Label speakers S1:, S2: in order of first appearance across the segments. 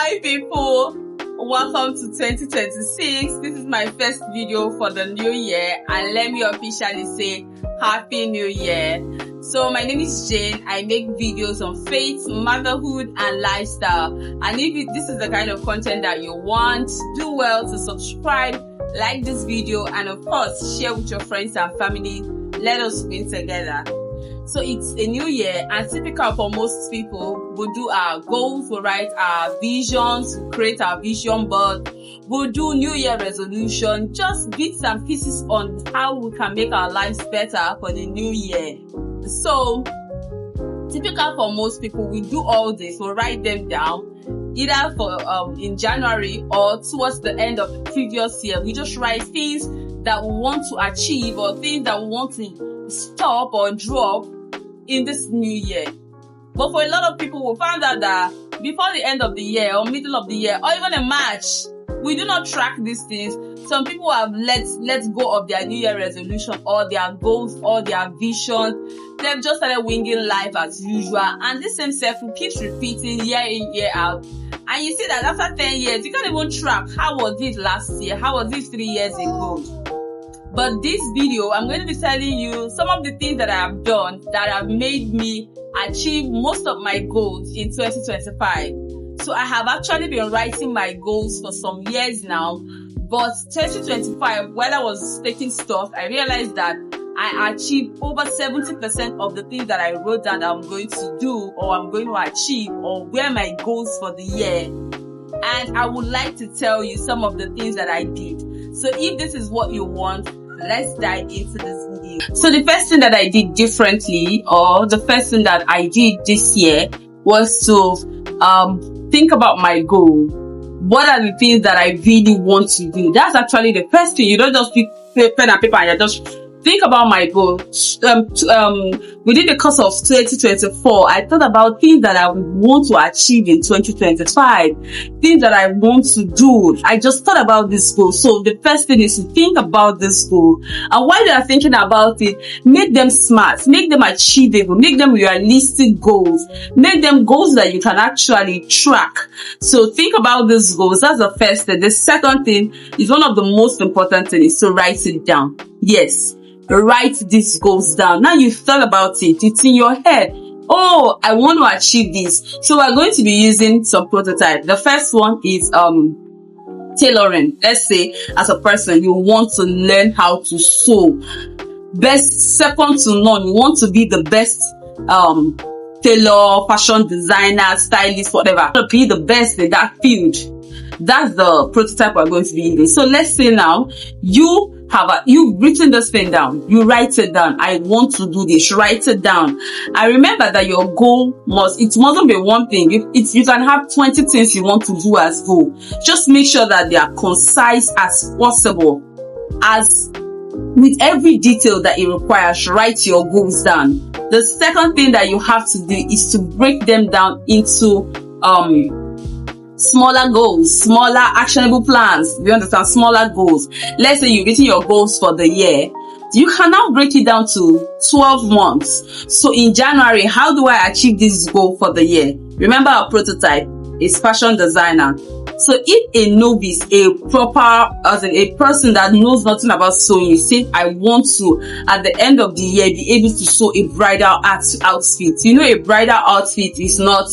S1: Hi people, welcome to 2026. This is my first video for the new year, and let me officially say Happy New Year. So my name is Jane. I make videos on faith, motherhood and lifestyle, and if this is the kind of content that you want, do well to subscribe, like this video, and of course share with your friends and family. Let us win together. So it's a new year, and typical for most people, we'll do our goals, we'll write our visions, we'll create our vision board, we'll do new year resolution, just bits and pieces on how we can make our lives better for the new year. So typical for most people, we do all this, we'll write them down either for in January or towards the end of the previous year. We just write things that we want to achieve or things that we want to stop or drop in this new year. But for a lot of people, we found out that before the end of the year or middle of the year or even in March, we do not track these things. Some people have let go of their new year resolution or their goals or their visions. They've just started winging life as usual, and this same cycle keeps repeating year in, year out. And you see that after 10 years, you can't even track how was it last year, how was it 3 years ago. But this video, I'm going to be telling you some of the things that I have done that have made me achieve most of my goals in 2025. So I have actually been writing my goals for some years now, but 2025, while I was taking stock, I realized that I achieved over 70% of the things that I wrote down that I'm going to do or I'm going to achieve or were my goals for the year. And I would like to tell you some of the things that I did. So if this is what you want, let's dive into this video. So the first thing that I did differently, or the first thing that I did this year, was to think about my goal. What are the things that I really want to do? That's actually the first thing. You don't just pick pen and paper and you just think about my goal. Within the course of 2024, I thought about things that I would want to achieve in 2025, things that I want to do. I just thought about this goal. So the first thing is to think about this goal. And while you are thinking about it, make them smart, make them achievable, make them realistic goals, make them goals that you can actually track. So think about these goals. That's the first thing. The second thing is one of the most important things, is to write it down. Yes. Write these goals down. Now you've thought about it. It's in your head. Oh, I want to achieve this. So we're going to be using some prototype. The first one is tailoring. Let's say as a person, you want to learn how to sew. Best, second to none. You want to be the best tailor, fashion designer, stylist, whatever. To be the best in that field. That's the prototype we're going to be using. So let's say now you've written this thing down. You write it down. I want to do this. Write it down. I remember that your goal mustn't be one thing. You can have 20 things you want to do as goal. Just make sure that they are concise as possible. As with every detail that it requires, write your goals down. The second thing that you have to do is to break them down into smaller goals, smaller actionable plans. You understand? Smaller goals. Let's say you've written your goals for the year. You can now break it down to 12 months. So in January, how do I achieve this goal for the year? Remember, our prototype is fashion designer. So if a novice, a person that knows nothing about sewing, you say, I want to, at the end of the year, be able to sew a bridal outfit. You know, a bridal outfit is not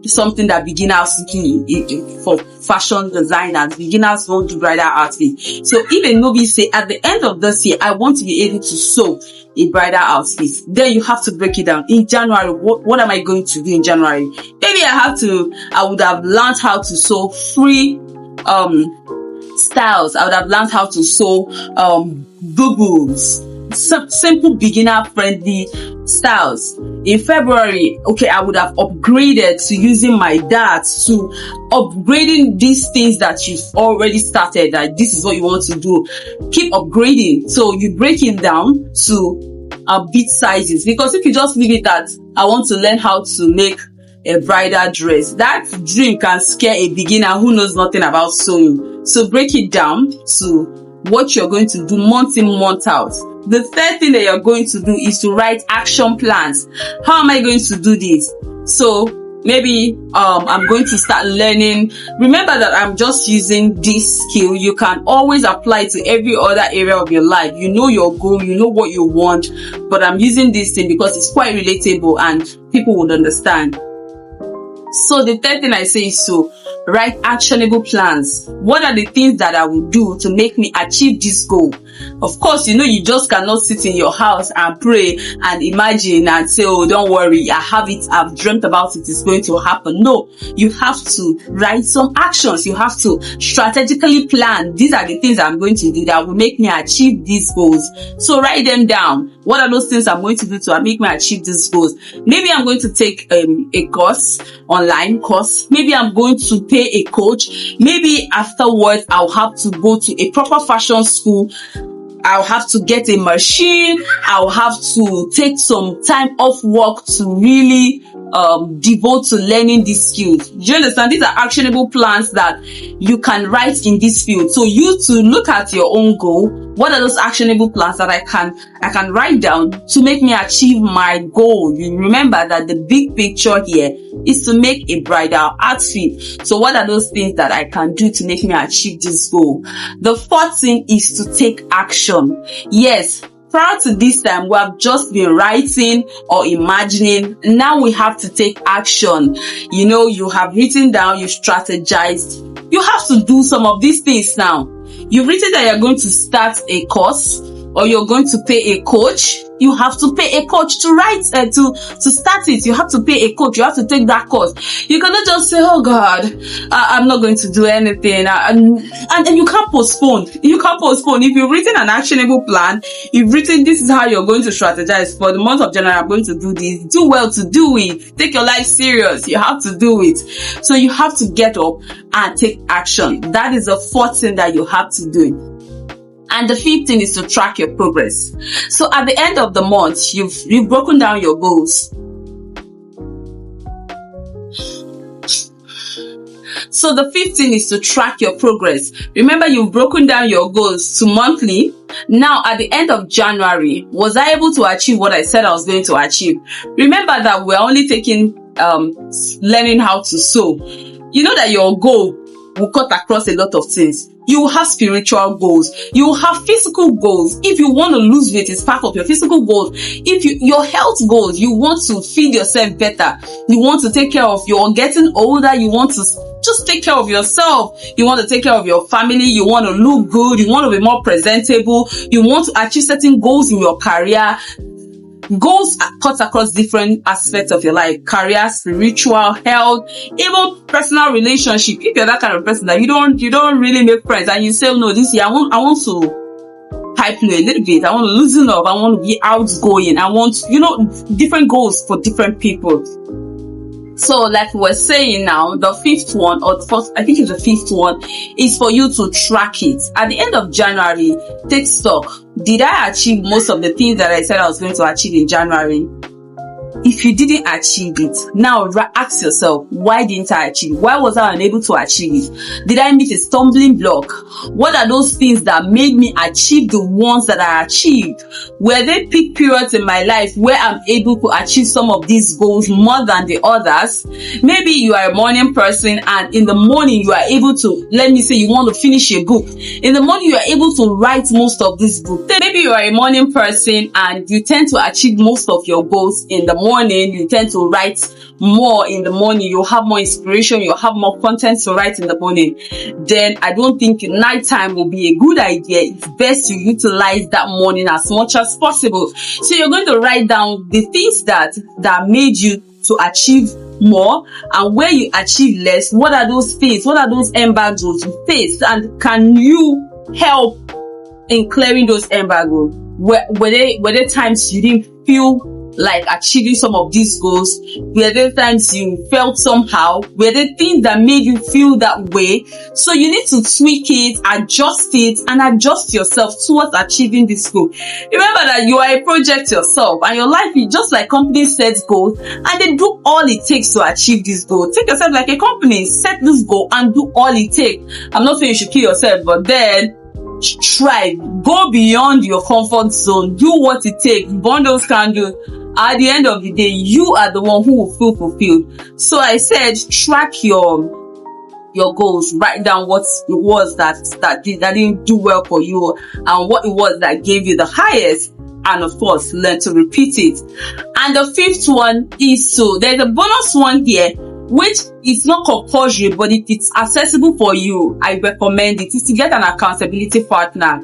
S1: something that beginners do for fashion designers. Beginners won't do bridal outfit. So if a novice say, at the end of this year, I want to be able to sew a bridal outfit, then you have to break it down. In January, what am I going to do in January? Maybe I would have learned how to sew free styles. I would have learned how to sew bubbles, simple beginner friendly styles. In February, okay, I would have upgraded to using my data to upgrading these things that you've already started, that this is what you want to do. Keep upgrading. So you break it down to bit sizes, because if you just leave it at, I want to learn how to make a bridal dress, that dream can scare a beginner who knows nothing about sewing. So break it down to what you're going to do month in, month out. The third thing that you're going to do is to write action plans. How am I going to do this? So Maybe I'm going to start learning. Remember that I'm just using this skill. You can always apply to every other area of your life. You know your goal, you know what you want, but I'm using this thing because it's quite relatable and people would understand. So the third thing I say is to write actionable plans. What are the things that I will do to make me achieve this goal? Of course, you just cannot sit in your house and pray and imagine and say, oh, don't worry, I have it, I've dreamt about it, it's going to happen. No, you have to write some actions. You have to strategically plan. These are the things I'm going to do that will make me achieve these goals. So write them down. What are those things I'm going to do to make me achieve these goals? Maybe I'm going to take a course, online course. Maybe I'm going to pay a coach. Maybe afterwards I'll have to go to a proper fashion school. I'll have to get a machine. I'll have to take some time off work to really devote to learning these skills. Do you understand? These are actionable plans that you can write in this field. So you to look at your own goal. What are those actionable plans that I can write down to make me achieve my goal? You remember that the big picture here is to make a bridal outfit. So what are those things that I can do to make me achieve this goal? The fourth thing is to take action. Yes. Prior to this time, we have just been writing or imagining. Now we have to take action. You have written down, you strategized. You have to do some of these things now. You've written that you're going to start a course or you're going to pay a coach. You have to pay a coach to start it. You have to pay a coach. You have to take that course. You cannot just say, oh God, I'm not going to do anything. And you can't postpone. You can't postpone. If you've written an actionable plan, you've written this is how you're going to strategize. For the month of January, I'm going to do this. Do well to do it. Take your life serious. You have to do it. So you have to get up and take action. That is the fourth thing that you have to do. And the fifth thing is to track your progress. So at the end of the month, you've broken down your goals. So the fifth thing is to track your progress. Remember, you've broken down your goals to monthly. Now, at the end of January, was I able to achieve what I said I was going to achieve? Remember that we're only taking learning how to sew. You know that your goal will cut across a lot of things. You will have spiritual goals. You will have physical goals. If you want to lose weight, it's part of your physical goals. If your health goals, you want to feed yourself better. You want to take care of you're getting older. You want to just take care of yourself. You want to take care of your family. You want to look good. You want to be more presentable. You want to achieve certain goals in your career. Goals cut across different aspects of your life: career, spiritual, health, even personal relationship. If you're that kind of person that you don't really make friends and you say, no, this year I want to hype you a little bit, I want to loosen up, I want to be outgoing, I want, different goals for different people. So like we're saying now, the fifth one, or the first, I think it's the fifth one, is for you to track it. At the end of January, take stock. Did I achieve most of the things that I said I was going to achieve in January? If you didn't achieve it, now ask yourself, why didn't I achieve? Why was I unable to achieve it? Did I meet a stumbling block? What are those things that made me achieve the ones that I achieved? Were there peak periods in my life where I'm able to achieve some of these goals more than the others? Maybe you are a morning person and in the morning you are able to, let me say you want to finish a book. In the morning you are able to write most of this book. Maybe you are a morning person and you tend to achieve most of your goals in the morning. You tend to write more in the morning. You have more inspiration. You have more content to write in the morning. Then I don't think nighttime will be a good idea. It's best to utilize that morning as much as possible. So you're going to write down the things that made you to achieve more, and where you achieve less. What are those things? What are those embargoes you face? And can you help in clearing those embargoes? Were there times you didn't feel like achieving some of these goals? Were there times you felt somehow? Were there things that made you feel that way? So you need to tweak it, adjust it, and adjust yourself towards achieving this goal. Remember that you are a project yourself, and your life is just like companies set goals and they do all it takes to achieve this goal. Take yourself like a company, set this goal and do all it takes. I'm not saying you should kill yourself, but then strive, go beyond your comfort zone, do what it takes, burn those candles. At the end of the day, you are the one who will feel fulfilled. So I said, track your goals. Write down what it was that didn't do well for you, and what it was that gave you the highest. And of course, learn to repeat it. And the fifth one is, so there's a bonus one here, which is not compulsory, but if it's accessible for you, I recommend it, is to get an accountability partner.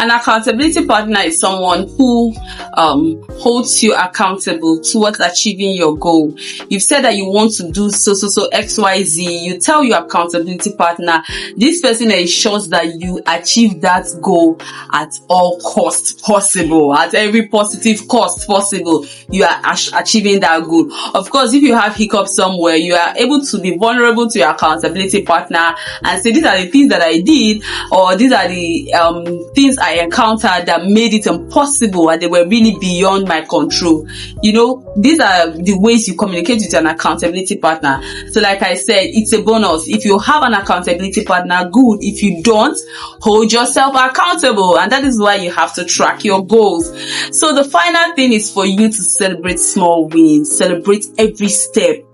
S1: An accountability partner is someone who holds you accountable towards achieving your goal. You've said that you want to do so XYZ. You tell your accountability partner, this person ensures that you achieve that goal at all costs possible, at every positive cost possible. You are achieving that goal. Of course, if you have hiccups somewhere, you are able to be vulnerable to your accountability partner and say, these are the things that I did, or these are the things I encountered that made it impossible, and they were really beyond my control. You know, these are the ways you communicate with an accountability partner. So like I said, it's a bonus. If you have an accountability partner, good. If you don't, hold yourself accountable. And that is why you have to track your goals. So the final thing is for you to celebrate small wins. Celebrate every step.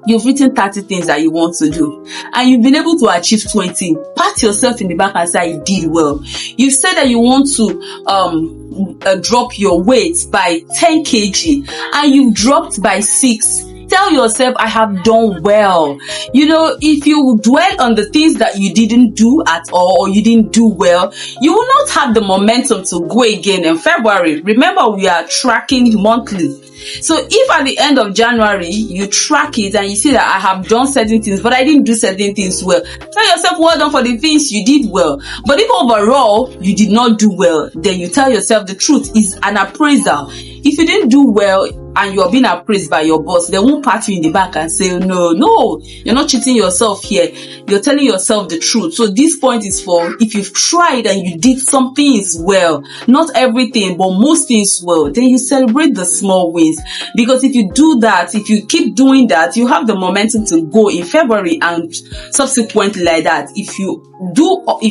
S1: You've written 30 things that you want to do, and you've been able to achieve 20. Pat yourself in the back and say, I did well. You said that you want to drop your weight by 10 kg, and you've dropped by 6. Tell yourself, I have done well. You know, if you dwell on the things that you didn't do at all, or you didn't do well, you will not have the momentum to go again in February. Remember, we are tracking monthly. So if at the end of January, you track it and you see that I have done certain things, but I didn't do certain things well, tell yourself, well done for the things you did well. But if overall you did not do well, then you tell yourself the truth is an appraisal. If you didn't do well and you're being appraised by your boss, they won't pat you in the back and say, no, you're not cheating yourself here. You're telling yourself the truth. So this point is for, if you've tried and you did some things well, not everything, but most things well, then you celebrate the small wins. Because if you do that, if you keep doing that, you have the momentum to go in February and subsequently like that. If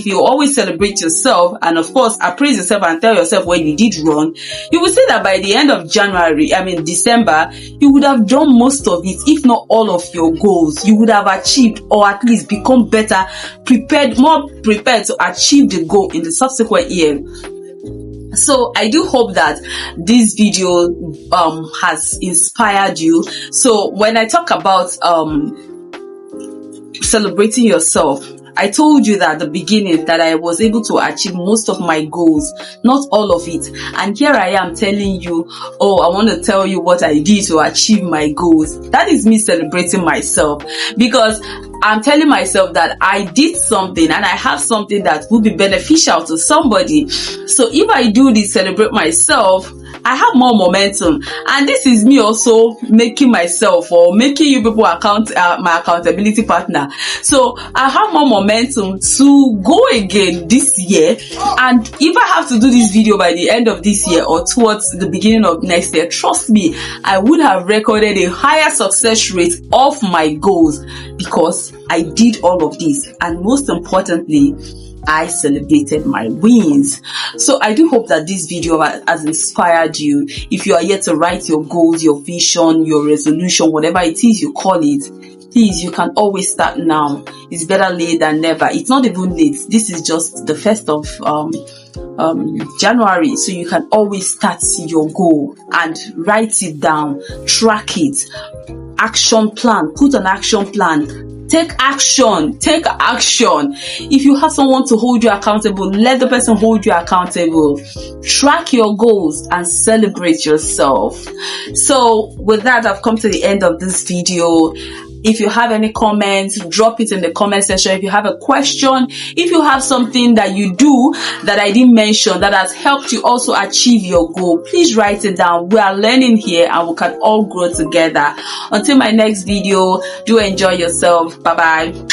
S1: you always celebrate yourself and of course appraise yourself and tell yourself when you did wrong, you will see that by the end of December, you would have done most of it, if not all of your goals. You would have achieved, or at least become better, more prepared to achieve the goal in the subsequent year. So I do hope that this video has inspired you. So when I talk about celebrating yourself, I told you that at the beginning that I was able to achieve most of my goals, not all of it. And here I am telling you, I want to tell you what I did to achieve my goals. That is me celebrating myself, because I'm telling myself that I did something and I have something that will be beneficial to somebody. So if I do this, celebrate myself, I have more momentum. And this is me also making myself, or making you people my accountability partner. So I have more momentum to go again this year. And if I have to do this video by the end of this year or towards the beginning of next year, trust me, I would have recorded a higher success rate of my goals, because I did all of this. And most importantly, I celebrated my wins. So I do hope that this video has inspired you. If you are yet to write your goals, your vision, your resolution, whatever it is you call it, please, you can always start now. It's better late than never. It's not even late. This is just the 1st of January. So you can always start your goal and write it down, track it, action plan, put an action plan. Take action. If you have someone to hold you accountable, let the person hold you accountable. Track your goals and celebrate yourself. So with that, I've come to the end of this video. If you have any comments, drop it in the comment section. If you have a question, if you have something that you do that I didn't mention that has helped you also achieve your goal, please write it down. We are learning here and we can all grow together. Until my next video, do enjoy yourself. Bye bye.